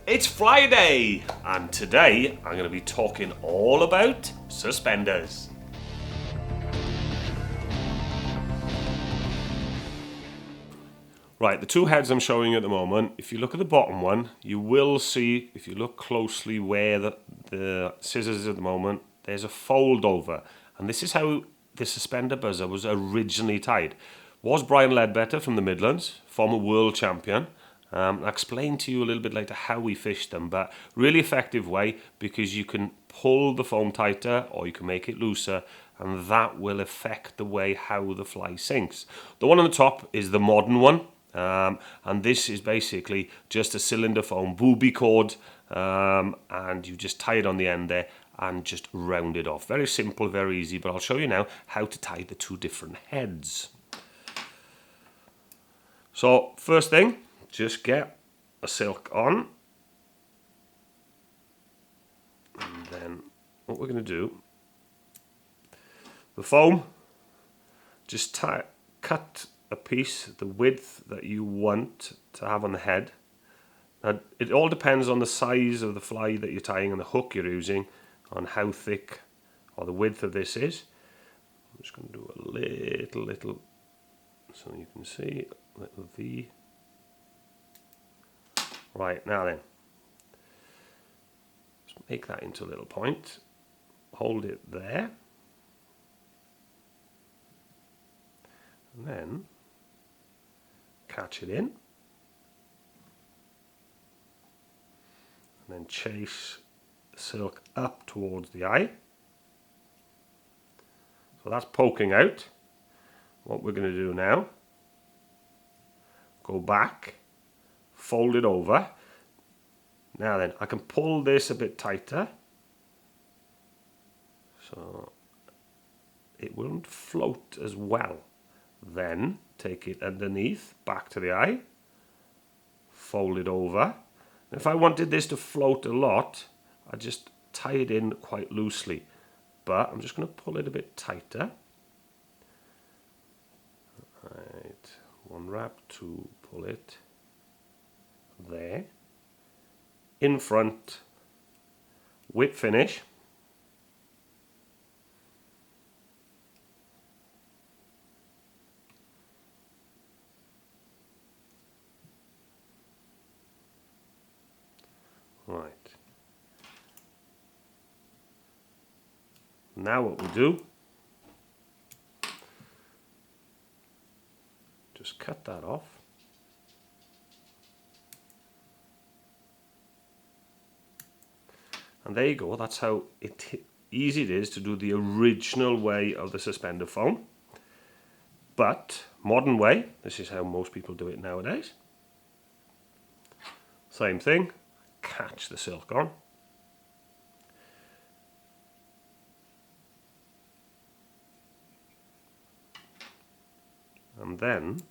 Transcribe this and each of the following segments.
It's Friday, and today I'm going to be talking all about suspenders. Right, the two heads I'm showing you at the moment, if you look at the bottom one, you will see, if you look closely where the scissors is at the moment, there's a fold over. And this is how the suspender buzzer was originally tied. Was Brian Ledbetter from the Midlands, former world champion. I'll explain to you a little bit later how we fished them, but really effective way because you can pull the foam tighter or you can make it looser, and that will affect the way how the fly sinks. The one on the top is the modern one, and this is basically just a cylinder foam Boobie cord, and you just tie it on the end there and just round it off. Very simple, very easy, but I'll show you now how to tie the two different heads. So first thing, just get a silk on, and then what we're going to do, the foam, just cut a piece the width that you want to have on the head. Now, it all depends on the size of the fly that you're tying and the hook you're using, on how thick or the width of this is. I'm just going to do a little, so you can see, a little V. Right, now then, just make that into a little point, hold it there, and then catch it in, and then chase the silk up towards the eye. So that's poking out. What we're going to do now, go back, fold it over. Now then, I can pull this a bit tighter so it won't float as well. Then take it underneath, back to the eye, fold it over. And if I wanted this to float a lot, I just tie it in quite loosely, but I'm just going to pull it a bit tighter. Right, one wrap to pull it there, in front, whip finish. Right, now what we do, just cut that off. And there you go, that's how easy it is to do the original way of the suspender foam. But modern way, this is how most people do it nowadays. Same thing, catch the silk on. And then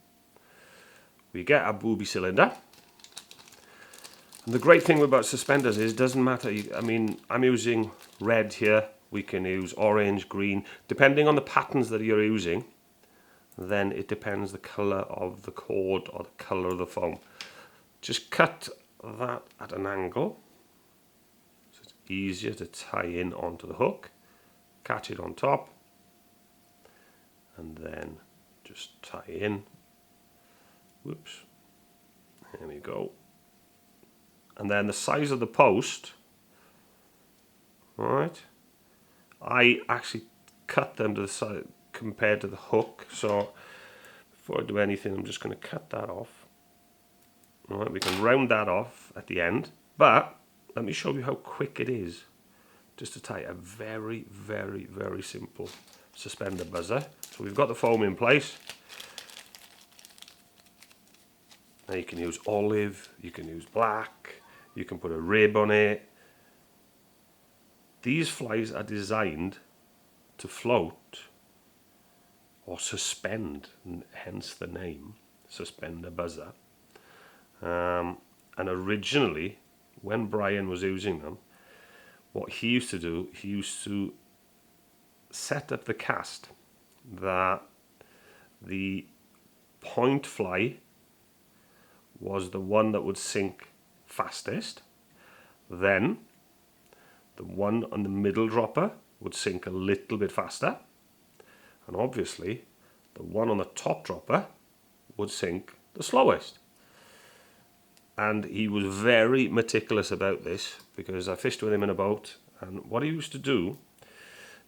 we get our Boobie cylinder. And the great thing about suspenders is it doesn't matter. I mean, I'm using red here. We can use orange, green, depending on the patterns that you're using. Then it depends the color of the cord or the color of the foam. Just cut that at an angle so it's easier to tie in onto the hook. Catch it on top, and then just tie in. Whoops. There we go. And then the size of the post, right? I actually cut them to the side compared to the hook. So before I do anything, I'm just going to cut that off. All right, we can round that off at the end. But let me show you how quick it is just to tie a very, very, very simple suspender buzzer. So we've got the foam in place. Now you can use olive, you can use black, you can put a rib on it. These flies are designed to float or suspend, hence the name, suspender buzzer. And originally, when Brian was using them, what he used to do, he used to set up the cast that the point fly was the one that would sink fastest, Then the one on the middle dropper would sink a little bit faster, and obviously the one on the top dropper would sink the slowest. And he was very meticulous about this, because I fished with him in a boat, and what he used to do,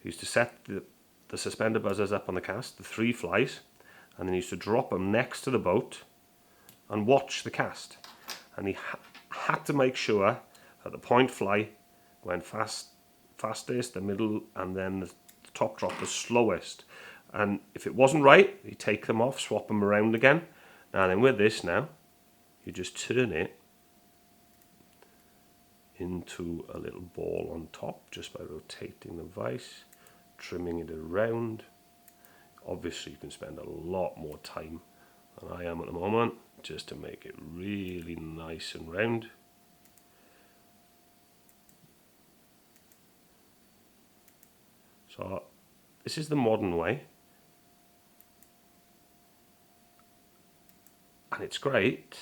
he used to set the suspender buzzers up on the cast, the 3 flies, and then he used to drop them next to the boat and watch the cast. And he had to make sure that the point fly went fastest, the middle, and then the top drop was slowest. And if it wasn't right, he'd take them off, swap them around again. Now then with this now, you just turn it into a little ball on top just by rotating the vise, trimming it around. Obviously you can spend a lot more time than I am at the moment just to make it really nice and round. So this is the modern way, and it's great.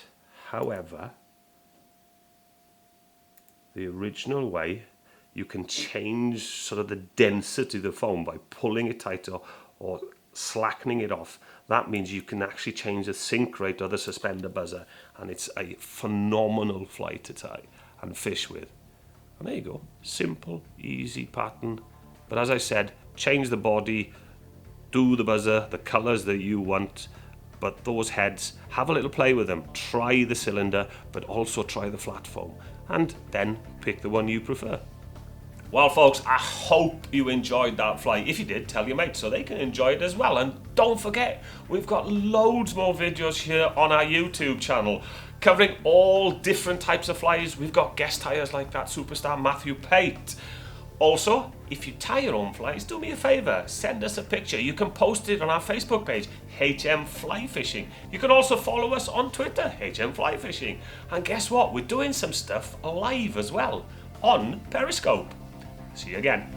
However, the original way, you can change sort of the density of the foam by pulling it tighter or slackening it off. That means you can actually change the sink rate of the suspender buzzer, and it's a phenomenal fly to tie and fish with. And there you go, simple, easy pattern. But as I said, change the body, do the buzzer, the colours that you want, but those heads, have a little play with them. Try the cylinder, but also try the flat foam, and then pick the one you prefer. Well folks, I hope you enjoyed that fly. If you did, tell your mates so they can enjoy it as well. And don't forget, we've got loads more videos here on our YouTube channel covering all different types of flies. We've got guest tiers like that superstar Matthew Pate. Also, if you tie your own flies, do me a favour, send us a picture. You can post it on our Facebook page, HM Fly Fishing. You can also follow us on Twitter, HM Fly Fishing. And guess what? We're doing some stuff live as well on Periscope. See you again.